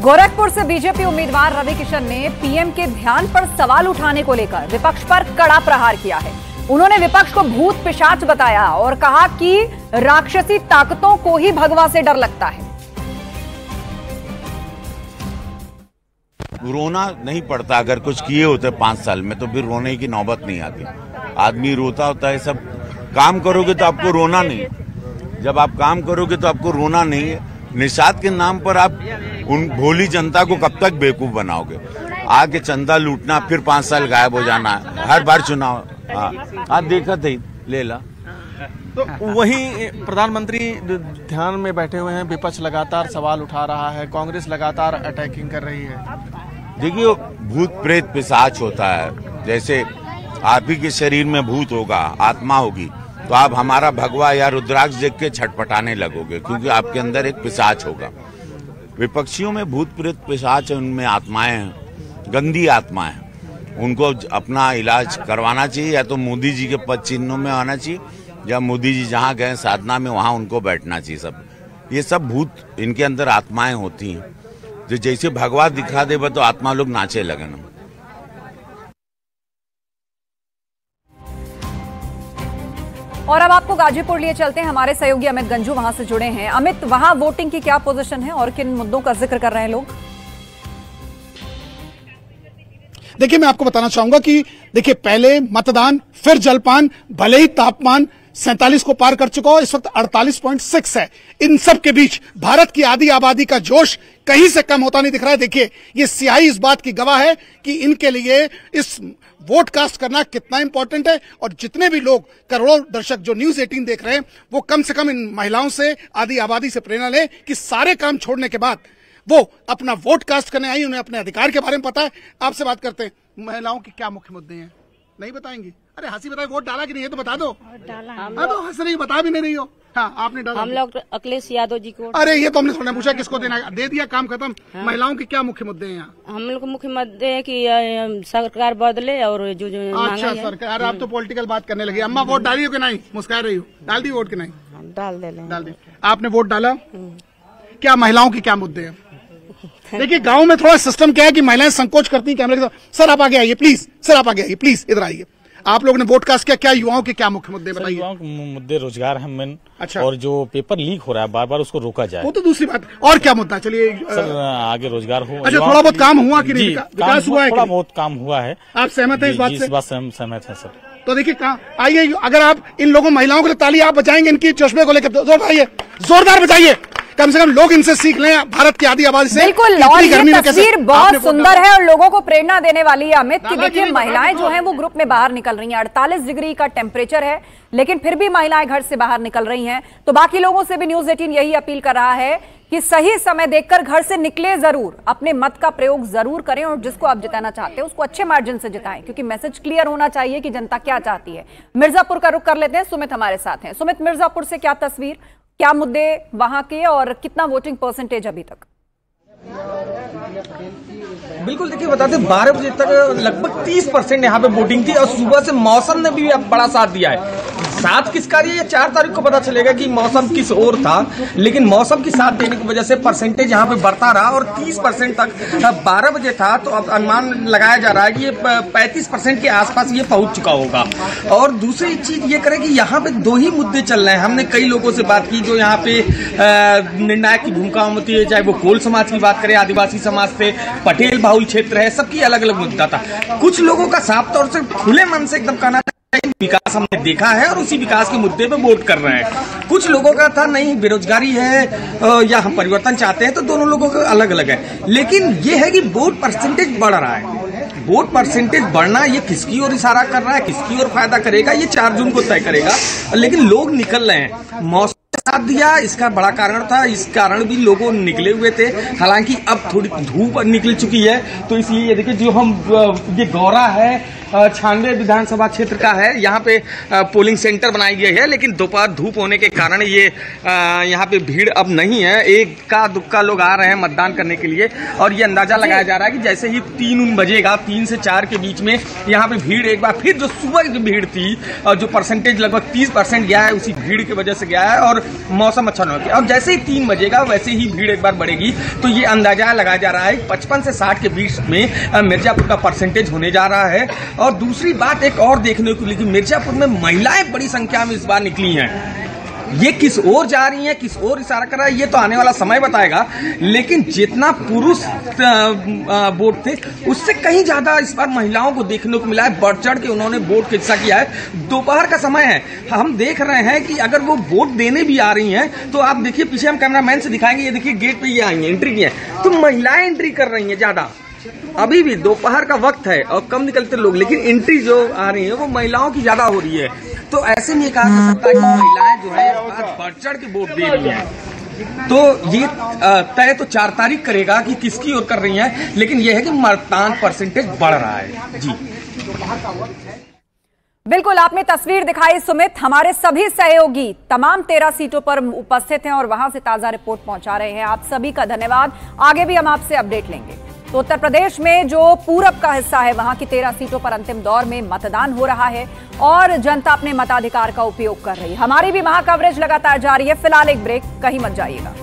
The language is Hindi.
गोरखपुर से बीजेपी उम्मीदवार रवि किशन ने पीएम के ध्यान पर सवाल उठाने को लेकर विपक्ष पर कड़ा प्रहार किया है। उन्होंने विपक्ष को भूत पिशाच बताया और कहा कि राक्षसी ताकतों को ही भगवा से डर लगता है। रोना नहीं पड़ता, अगर कुछ किए होते 5 साल में तो फिर रोने की नौबत नहीं आती। आदमी रोता होता है, सब काम करोगे तो आपको रोना नहीं, जब आप काम करोगे तो आपको रोना नहीं है। निषाद के नाम पर आप उन भोली जनता को कब तक बेवकूफ बनाओगे? आके चंदा लूटना, फिर 5 साल गायब हो जाना, हर बार चुनाव। हाँ देखा थे, ले ला। तो वहीं प्रधानमंत्री ध्यान में बैठे हुए हैं, विपक्ष लगातार सवाल उठा रहा है, कांग्रेस लगातार अटैकिंग कर रही है। देखिए, भूत प्रेत पिशाच होता है, जैसे आप ही के शरीर में भूत होगा, आत्मा होगी, तो आप हमारा भगवा या रुद्राक्ष देख के छटपटाने लगोगे, क्योंकि आपके अंदर एक पिशाच होगा। विपक्षियों में भूत प्रेत पिशाच है, उनमें आत्माएं हैं, गंदी आत्माएं हैं। उनको अपना इलाज करवाना चाहिए, या तो मोदी जी के पद चिन्हों में आना चाहिए, या मोदी जी जहाँ गए साधना में वहाँ उनको बैठना चाहिए। सब ये सब भूत, इनके अंदर आत्माएं होती हैं, जो जैसे भगवा दिखा दे तो आत्मा लोग नाचे लगे ना। और अब आपको गाजीपुर लिए चलते हैं, हमारे सहयोगी अमित गंजू वहां से जुड़े हैं। अमित, वहां वोटिंग की क्या पोजीशन है और किन मुद्दों का जिक्र कर रहे हैं लोग? देखिए, मैं आपको बताना चाहूंगा कि देखिए, पहले मतदान, फिर जलपान, भले ही तापमान 47 को पार कर चुका हो, इस वक्त 48.6 है। इन सब के बीच भारत की आधी आबादी का जोश कहीं से कम होता नहीं दिख रहा है। देखिए, ये स्याही इस बात की गवाह है कि इनके लिए इस वोट कास्ट करना कितना इंपॉर्टेंट है। और जितने भी लोग, करोड़ों दर्शक जो न्यूज 18 देख रहे हैं, वो कम से कम इन महिलाओं से, आधी आबादी से प्रेरणा लें कि सारे काम छोड़ने के बाद वो अपना वोट कास्ट करने आई, उन्हें अपने अधिकार के बारे में पता है। आपसे बात करते हैं, महिलाओं के क्या मुख्य मुद्दे हैं? नहीं बताएंगी? अरे हंसी बताए, वोट डाला कि नहीं है तो बता दो। डाला। हाँ तो हंस रही, बता भी नहीं रही हो। हाँ, आपने डाला। हम लोग अखिलेश यादव जी को। अरे ये तो हमने थोड़ा पूछा किसको देना, दे दिया, काम खत्म। हाँ। महिलाओं के क्या मुख्य मुद्दे हैं यहाँ? हम लोग मुख्य मुद्दे है कि सरकार बदले और जो अच्छा सरकार। आप तो पॉलिटिकल बात करने लगी। अम्मा वोट डाली हो कि नहीं? मुस्कुरा रही हो। डाल दी वोट की नहीं? डाल दी। आपने वोट डाला? क्या महिलाओं के क्या मुद्दे हैं? देखिए, गांव में थोड़ा सिस्टम क्या है कि महिलाएं संकोच करती हैं कैमरे के साथ। सर आप आगे आइए प्लीज, सर आप आगे आइए प्लीज, इधर आइए। आप लोगों ने वोट कास्ट किया, क्या युवाओं के क्या मुख्य मुद्दे बताइए? युवाओं के मुद्दे रोजगार है मेन। अच्छा। और जो पेपर लीक हो रहा है बार बार, उसको रोका जाए, वो तो दूसरी बात। और क्या मुद्दा? चलिए सर, आगे रोजगार हो। अच्छा, थोड़ा बहुत काम हुआ कि नहीं? विकास हुआ है? थोड़ा बहुत काम हुआ है। आप सहमत हैं इस बात से? इस बात से हम सहमत हैं सर। तो देखिए, कहाँ आइए, अगर आप इन लोगों महिलाओं के लिए ताली आप बजाएंगे, इनकी चश्मे को लेकर जोरदार बजाइए, कम से कम लोग इनसे सीख लें, भारत की आधी आबादी से। बिल्कुल, और ये तस्वीर बहुत सुंदर है और लोगों को प्रेरणा देने वाली है अमित, कि देखिए महिलाएं जो हैं वो ग्रुप में बाहर निकल रही हैं। 48 डिग्री का टेम्परेचर है, लेकिन फिर भी महिलाएं घर से बाहर निकल रही हैं। तो बाकी लोगों से भी न्यूज 18 यही अपील कर रहा है कि सही समय देखकर घर से निकले जरूर, अपने मत का प्रयोग जरूर करें, और जिसको आप जिताना चाहते हैं उसको अच्छे मार्जिन से जिताएं, क्योंकि मैसेज क्लियर होना चाहिए कि जनता क्या चाहती है। मिर्जापुर का रुख कर लेते हैं, सुमित हमारे साथ हैं। सुमित, मिर्जापुर से क्या तस्वीर, क्या मुद्दे वहां के, और कितना वोटिंग परसेंटेज अभी तक? बिल्कुल, देखिए बता दें 12 बजे तक लगभग 30% यहाँ पे वोटिंग थी, और सुबह से मौसम ने भी बड़ा साथ दिया है। साथ किसका रही है ये 4 तारीख को पता चलेगा कि मौसम किस ओर था, लेकिन मौसम की साथ देने की वजह से परसेंटेज यहाँ पे बढ़ता रहा और 30% तक 12 बजे था। तो अब अनुमान लगाया जा रहा है कि ये 35% के आसपास ये पहुंच चुका होगा। और दूसरी चीज ये करें कि यहाँ पे 2 ही मुद्दे चल रहे हैं। हमने कई लोगों से बात की जो यहाँ पे निर्णायक की भूमिका होती है, चाहे वो कोल समाज की बात करें, आदिवासी समाज से, पटेल बाहुल क्षेत्र है, सबकी अलग अलग मुद्दा था। कुछ लोगों का साफ तौर से खुले मन से एकदम कहना विकास हमने देखा है और उसी विकास के मुद्दे पे वोट कर रहे हैं। कुछ लोगों का था नहीं, बेरोजगारी है या हम परिवर्तन चाहते हैं, तो दोनों लोगों का अलग अलग है। लेकिन ये है कि वोट परसेंटेज बढ़ रहा है। वोट परसेंटेज बढ़ना ये किसकी ओर इशारा कर रहा है, किसकी ओर फायदा करेगा, ये 4 जून को तय करेगा। लेकिन लोग निकल रहे हैं, मौसम साथ दिया, इसका बड़ा कारण था, इस कारण भी लोगों निकले हुए थे। हालांकि अब थोड़ी धूप निकल चुकी है, तो इसलिए ये देखिए जो हम ये गौरा है 96 विधानसभा क्षेत्र का है। यहाँ पे पोलिंग सेंटर बनाई गई है, लेकिन दोपहर धूप होने के कारण ये यहाँ पे भीड़ अब नहीं है। एक का दुक्का लोग आ रहे हैं मतदान करने के लिए, और ये अंदाजा लगाया जा रहा है कि जैसे ही 3 बजेगा, 3 से 4 के बीच में यहाँ पे भीड़ एक बार फिर जो सुबह की भीड़ थी, जो परसेंटेज लगभग 30% गया है, उसी भीड़ की वजह से गया है, और मौसम अच्छा नहीं हो। अब जैसे ही 3 बजेगा वैसे ही भीड़ एक बार बढ़ेगी। तो ये अंदाजा लगाया जा रहा है 55 से 60 के बीच में मिर्जापुर का परसेंटेज होने जा रहा है। और दूसरी बात एक और देखने को मिली, मिर्जापुर में महिलाएं बड़ी संख्या में इस बार निकली हैं। ये किस ओर जा रही हैं, किस ओर इशारा कर रहा है, ये तो आने वाला समय बताएगा। लेकिन जितना पुरुष वोट थे, उससे कहीं ज्यादा इस बार महिलाओं को देखने को मिला है। बढ़ चढ़ के उन्होंने वोट का हिस्सा किया है। दोपहर का समय है, हम देख रहे हैं कि अगर वो वोट देने भी आ रही हैं, तो आप देखिए पीछे हम कैमरामैन से दिखाएंगे, ये देखिए गेट पे ये आई है, एंट्री की है, तो महिलाएं एंट्री कर रही हैं ज्यादा। अभी भी दोपहर का वक्त है और कम निकलते लोग, लेकिन एंट्री जो आ रही है वो महिलाओं की ज्यादा हो रही है। तो ऐसे में कहा जा सकता है कि महिलाएं जो है आज बढ़ चढ़ के वोट दे रही हैं। तो ये तय तो 4 तारीख करेगा कि किसकी ओर कर रही हैं, लेकिन यह है कि मतदान परसेंटेज बढ़ रहा है। जी बिल्कुल, आपने तस्वीर दिखाई सुमित। हमारे सभी सहयोगी तमाम 13 सीटों पर उपस्थित हैं और वहां से ताजा रिपोर्ट पहुंचा रहे हैं। आप सभी का धन्यवाद। आगे भी हम आपसे अपडेट लेंगे। तो उत्तर प्रदेश में जो पूरब का हिस्सा है, वहां की 13 सीटों पर अंतिम दौर में मतदान हो रहा है और जनता अपने मताधिकार का उपयोग कर रही है। हमारी भी वहां कवरेज लगातार जारी है। फिलहाल एक ब्रेक, कहीं मत जाइएगा।